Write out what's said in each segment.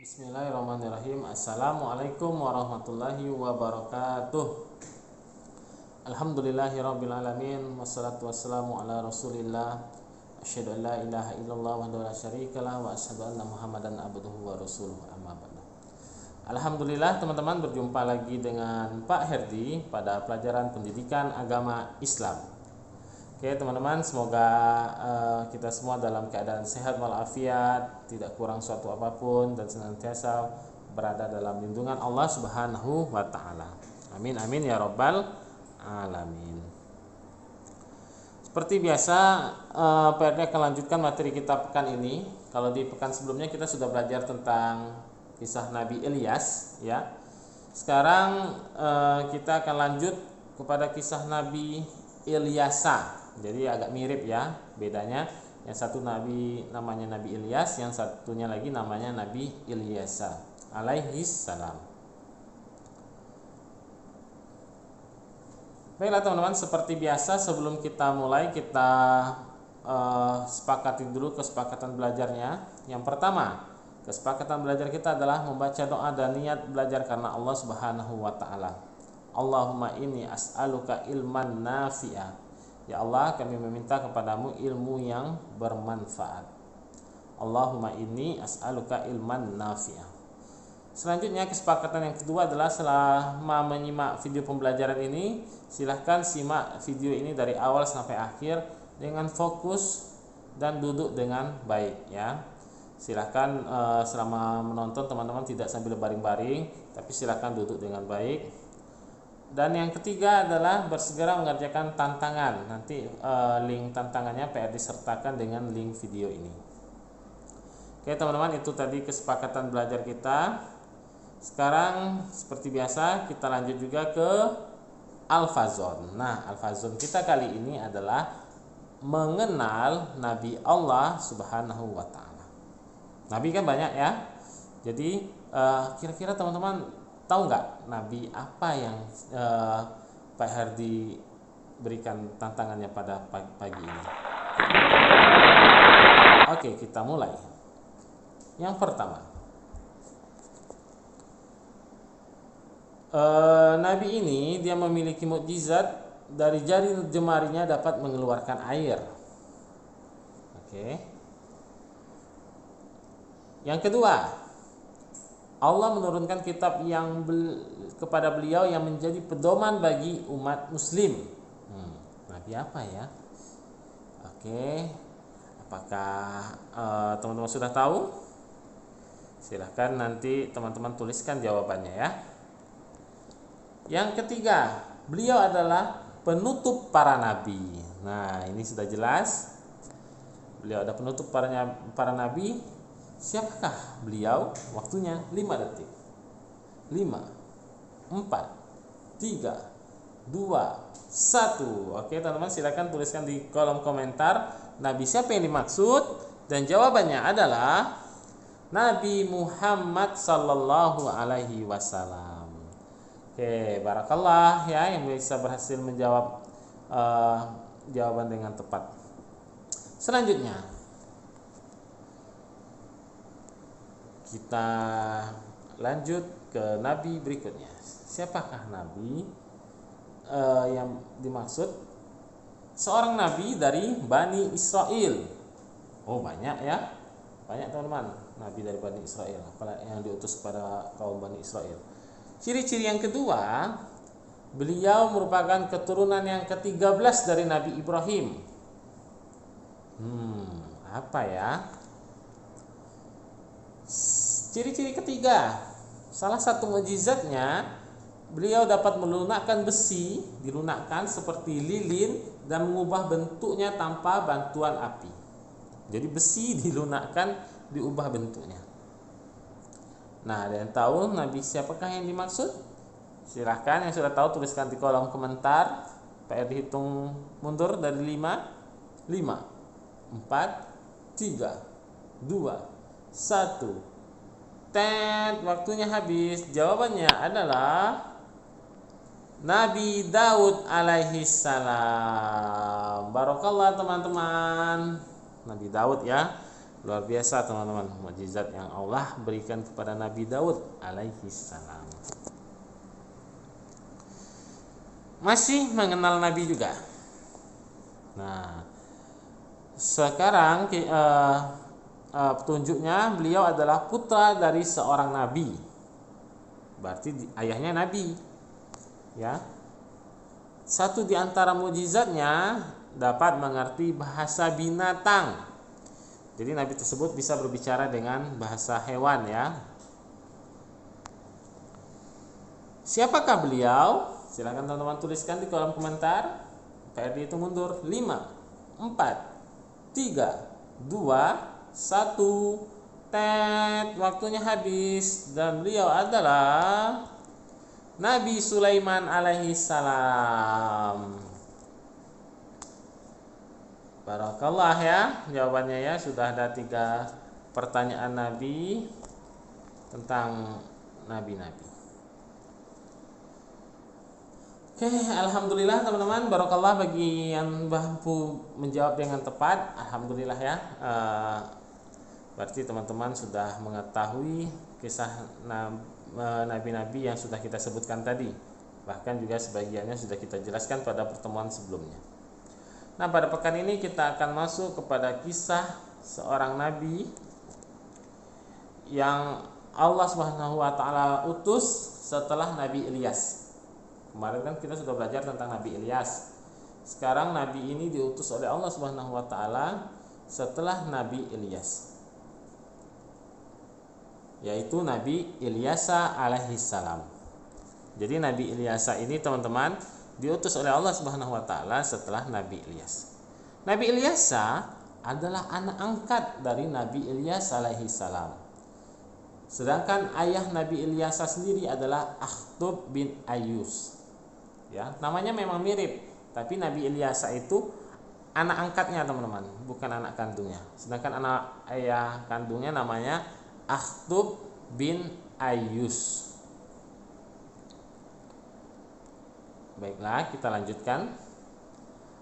Bismillahirrahmanirrahim. Assalamualaikum warahmatullahi wabarakatuh. Alhamdulillahirrabbilalamin. Wassalatu wassalamu ala rasulillah. Asyhadu an la ilaha illallah wahdahu la syarikalah wa asyhadu anna muhammadan abduhu wa rasuluh, amma ba'du. Alhamdulillah teman-teman, berjumpa lagi dengan Pak Herdi pada pelajaran pendidikan agama Islam. Oke teman-teman, semoga kita semua dalam keadaan sehat walafiat, tidak kurang suatu apapun, dan senantiasa berada dalam lindungan Allah Subhanahu wa Ta'ala. Amin amin ya rabbal alamin. Seperti biasa, PRD akan lanjutkan materi kita pekan ini. Kalau di pekan sebelumnya kita sudah belajar tentang kisah Nabi Ilyas, ya. Sekarang kita akan lanjut kepada kisah Nabi Ilyasa. Jadi agak mirip ya, bedanya yang satu nabi namanya Nabi Ilyas, yang satunya lagi namanya Nabi Ilyasa alaihis salam. Baiklah teman-teman, seperti biasa sebelum kita mulai, kita sepakati dulu kesepakatan belajarnya. Yang pertama, kesepakatan belajar kita adalah membaca doa dan niat belajar karena Allah Subhanahu wa Ta'ala. Allahumma inni as'aluka ilman nafi'a. Ya Allah, kami meminta kepadamu ilmu yang bermanfaat. Allahumma inni as'aluka ilman nafi'ah. Selanjutnya, kesepakatan yang kedua adalah selama menyimak video pembelajaran ini, silahkan simak video ini dari awal sampai akhir dengan fokus dan duduk dengan baik ya. Silahkan selama menonton teman-teman tidak sambil baring-baring, tapi silahkan duduk dengan baik. Dan yang ketiga adalah bersegera mengerjakan tantangan. Nanti link tantangannya PR disertakan dengan link video ini. Oke teman-teman, itu tadi kesepakatan belajar kita. Sekarang seperti biasa kita lanjut juga ke Al-Fazon. Nah, Al-Fazon kita kali ini adalah mengenal Nabi Allah Subhanahu wa Ta'ala. Nabi kan banyak ya. Jadi kira-kira teman-teman tahu nggak Nabi apa yang Pak Herdi berikan tantangannya pada pagi ini? Oke, kita mulai. Yang pertama, Nabi ini dia memiliki mukjizat, dari jari jemarinya dapat mengeluarkan air. Oke. Yang kedua, Allah menurunkan kitab yang kepada beliau yang menjadi pedoman bagi umat muslim. Nabi apa ya? Oke. Apakah teman-teman sudah tahu? Silahkan nanti teman-teman tuliskan jawabannya ya. Yang ketiga, beliau adalah penutup para nabi. Nah, ini sudah jelas. Beliau ada penutup para nabi. Siapakah beliau? Waktunya 5 detik. 5, 4, 3, 2, 1. Oke teman-teman, silakan tuliskan di kolom komentar Nabi siapa yang dimaksud, dan jawabannya adalah Nabi Muhammad sallallahu alaihi wasallam. Oke, barakallah ya yang bisa berhasil menjawab jawaban dengan tepat. Selanjutnya kita lanjut ke nabi berikutnya. Siapakah nabi yang dimaksud? Seorang nabi dari Bani Israel. Oh banyak ya, banyak teman-teman nabi dari Bani Israel, yang diutus kepada kaum Bani Israel. Ciri-ciri yang kedua, beliau merupakan keturunan yang ke-13 dari Nabi Ibrahim. Apa ya? Ciri-ciri ketiga, salah satu mukjizatnya, beliau dapat melunakkan besi, dilunakkan seperti lilin dan mengubah bentuknya tanpa bantuan api. Jadi besi dilunakkan, diubah bentuknya. Nah, ada yang tahu Nabi siapakah yang dimaksud? Silahkan yang sudah tahu tuliskan di kolom komentar. PR dihitung mundur dari 5, 4, 3, 2, 1. Waktunya habis. Jawabannya adalah Nabi Daud alaihi salam. Barakallah teman-teman. Nabi Daud ya. Luar biasa teman-teman, mukjizat yang Allah berikan kepada Nabi Daud alaihi salam. Masih mengenal Nabi juga. Nah, sekarang petunjuknya beliau adalah putra dari seorang nabi. Berarti ayahnya nabi. Ya. Satu di antara mukjizatnya dapat mengerti bahasa binatang. Jadi nabi tersebut bisa berbicara dengan bahasa hewan ya. Siapakah beliau? Silakan teman-teman tuliskan di kolom komentar. PRD itu mundur. 5, 4, 3, 2, 1. Tet, waktunya habis. Dan beliau adalah Nabi Sulaiman alaihi salam. Barakallah ya, jawabannya ya. Sudah ada 3 pertanyaan Nabi tentang nabi-nabi. Oke, alhamdulillah teman-teman, barakallah bagi yang mampu menjawab dengan tepat. Alhamdulillah ya. Berarti teman-teman sudah mengetahui kisah nabi-nabi yang sudah kita sebutkan tadi. Bahkan juga sebagiannya sudah kita jelaskan pada pertemuan sebelumnya. Nah, pada pekan ini kita akan masuk kepada kisah seorang nabi yang Allah Subhanahu wa taala utus setelah Nabi Ilyas. Kemarin kan kita sudah belajar tentang Nabi Ilyas. Sekarang nabi ini diutus oleh Allah Subhanahu wa taala setelah Nabi Ilyas, yaitu Nabi Ilyasa alaihi salam. Jadi Nabi Ilyasa ini teman-teman diutus oleh Allah Subhanahu wa taala setelah Nabi Ilyas. Nabi Ilyasa adalah anak angkat dari Nabi Ilyas alaihi salam. Sedangkan ayah Nabi Ilyasa sendiri adalah Akhtub bin Ayyus. Ya, namanya memang mirip, tapi Nabi Ilyasa itu anak angkatnya teman-teman, bukan anak kandungnya. Sedangkan anak ayah kandungnya namanya Akhtub bin Ayyus. Baiklah, kita lanjutkan.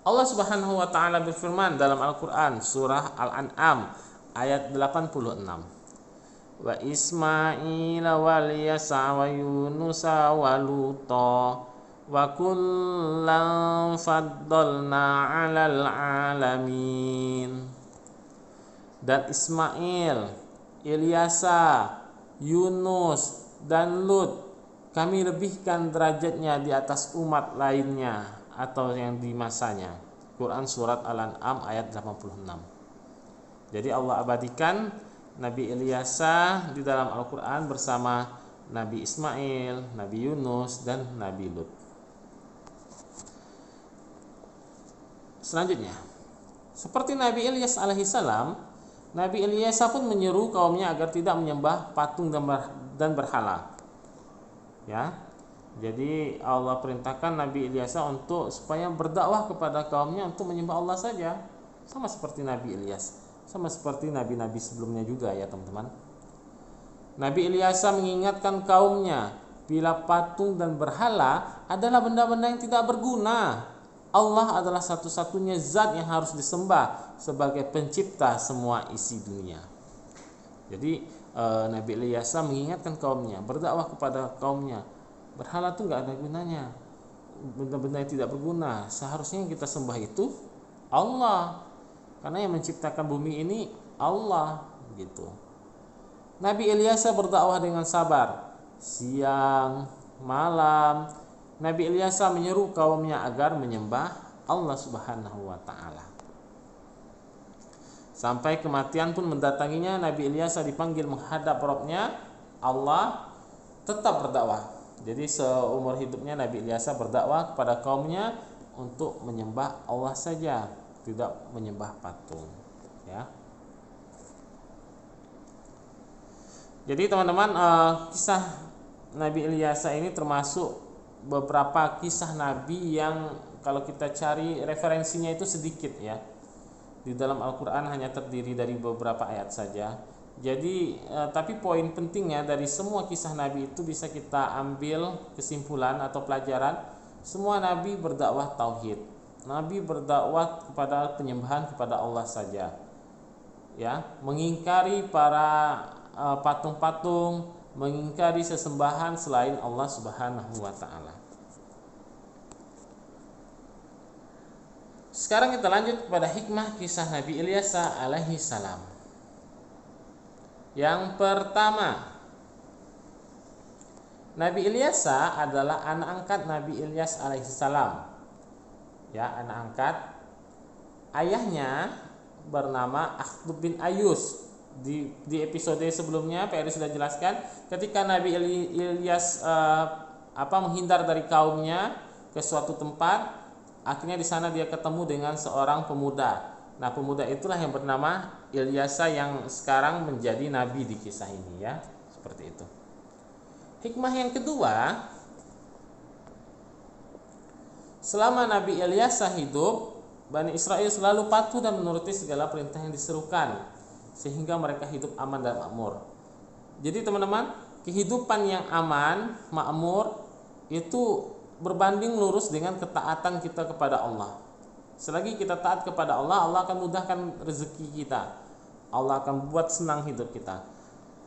Allah Subhanahu wa taala berfirman dalam Al-Qur'an surah Al-An'am ayat 86. Wa Ismail wal Yasa wa Yunus wa Luta wa kullan faddalna 'alal 'alamin. Dan Ismail, Ilyasa, Yunus dan Lut kami lebihkan derajatnya di atas umat lainnya atau yang di masanya. Quran surat Al-An'am ayat 86. Jadi Allah abadikan Nabi Ilyasa di dalam Al-Quran bersama Nabi Ismail, Nabi Yunus, dan Nabi Lut. Selanjutnya, seperti Nabi Ilyas alaihissalam, Nabi Ilyasa pun menyeru kaumnya agar tidak menyembah patung dan berhala. Ya, jadi Allah perintahkan Nabi Ilyasa supaya berdakwah kepada kaumnya untuk menyembah Allah saja, sama seperti Nabi Ilyas, sama seperti nabi-nabi sebelumnya juga ya teman-teman. Nabi Ilyasa mengingatkan kaumnya bila patung dan berhala adalah benda-benda yang tidak berguna. Allah adalah satu-satunya zat yang harus disembah sebagai pencipta semua isi dunia. Jadi Nabi Ilyasa mengingatkan kaumnya, berdakwah kepada kaumnya, berhala itu nggak ada gunanya, benda-benda yang tidak berguna. Seharusnya yang kita sembah itu Allah, karena yang menciptakan bumi ini Allah gitu. Nabi Ilyasa berdakwah dengan sabar, siang, malam. Nabi Ilyasa menyeru kaumnya agar menyembah Allah Subhanahu wa taala. Sampai kematian pun mendatanginya, Nabi Ilyasa dipanggil menghadap Rabb-nya, Allah tetap berdakwah. Jadi seumur hidupnya Nabi Ilyasa berdakwah kepada kaumnya untuk menyembah Allah saja, tidak menyembah patung. Ya. Jadi teman-teman, kisah Nabi Ilyasa ini termasuk beberapa kisah Nabi yang kalau kita cari referensinya itu sedikit ya. Di dalam Al-Quran hanya terdiri dari beberapa ayat saja. Jadi tapi poin pentingnya dari semua kisah Nabi itu bisa kita ambil kesimpulan atau pelajaran. Semua Nabi berdakwah tauhid. Nabi berdakwah kepada penyembahan kepada Allah saja. ya, mengingkari para patung-patung, mengingkari sesembahan selain Allah Subhanahu wa taala. Sekarang kita lanjut kepada hikmah kisah Nabi Ilyas alaihi salam. Yang pertama, Nabi Ilyas adalah anak angkat Nabi Ilyas alaihi salam. Ya, anak angkat. Ayahnya bernama Akhdub bin Ayus. Di episode sebelumnya Pak Eri sudah jelaskan, ketika Nabi Ilyas menghindar dari kaumnya ke suatu tempat, akhirnya di sana dia ketemu dengan seorang pemuda. Nah, pemuda itulah yang bernama Ilyas yang sekarang menjadi nabi di kisah ini, ya. Seperti itu. Hikmah yang kedua, selama Nabi Ilyas hidup, Bani Israel selalu patuh dan menuruti segala perintah yang diserukan, sehingga mereka hidup aman dan makmur. Jadi teman-teman, kehidupan yang aman, makmur itu berbanding lurus dengan ketaatan kita kepada Allah. Selagi kita taat kepada Allah, Allah akan mudahkan rezeki kita. Allah akan buat senang hidup kita.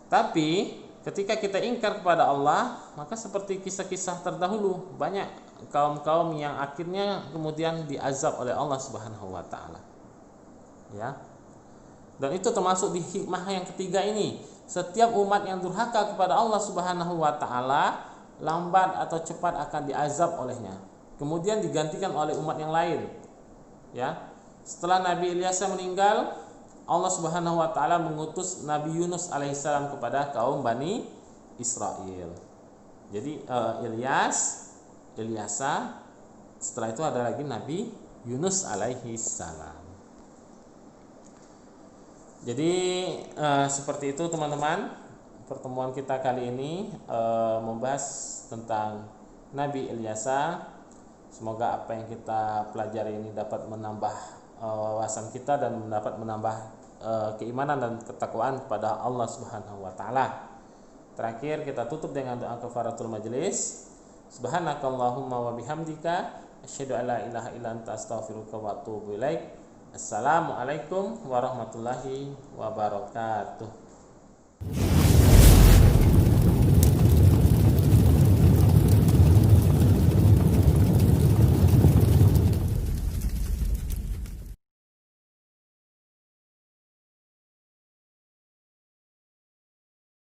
Tapi ketika kita ingkar kepada Allah, maka seperti kisah-kisah terdahulu, banyak kaum-kaum yang akhirnya kemudian diazab oleh Allah Subhanahu wa taala. Ya. Dan itu termasuk di hikmah yang ketiga ini. Setiap umat yang durhaka kepada Allah Subhanahu wa taala, lambat atau cepat akan diazab olehnya. Kemudian digantikan oleh umat yang lain. Ya. Setelah Nabi Ilyas meninggal, Allah Subhanahu wa taala mengutus Nabi Yunus alaihissalam kepada kaum Bani Israel. Jadi Ilyas, setelah itu ada lagi Nabi Yunus alaihissalam. Jadi seperti itu teman-teman, pertemuan kita kali ini membahas tentang Nabi Ilyas. Semoga apa yang kita pelajari ini dapat menambah wawasan kita dan dapat menambah keimanan dan ketakwaan kepada Allah Subhanahu wa taala. Terakhir kita tutup dengan doa kafaratul majelis. Subhanakallahumma wa bihamdika asyhadu an la ilaha illa anta astaghfiruka wa atubu ilaik. Assalamualaikum warahmatullahi wabarakatuh.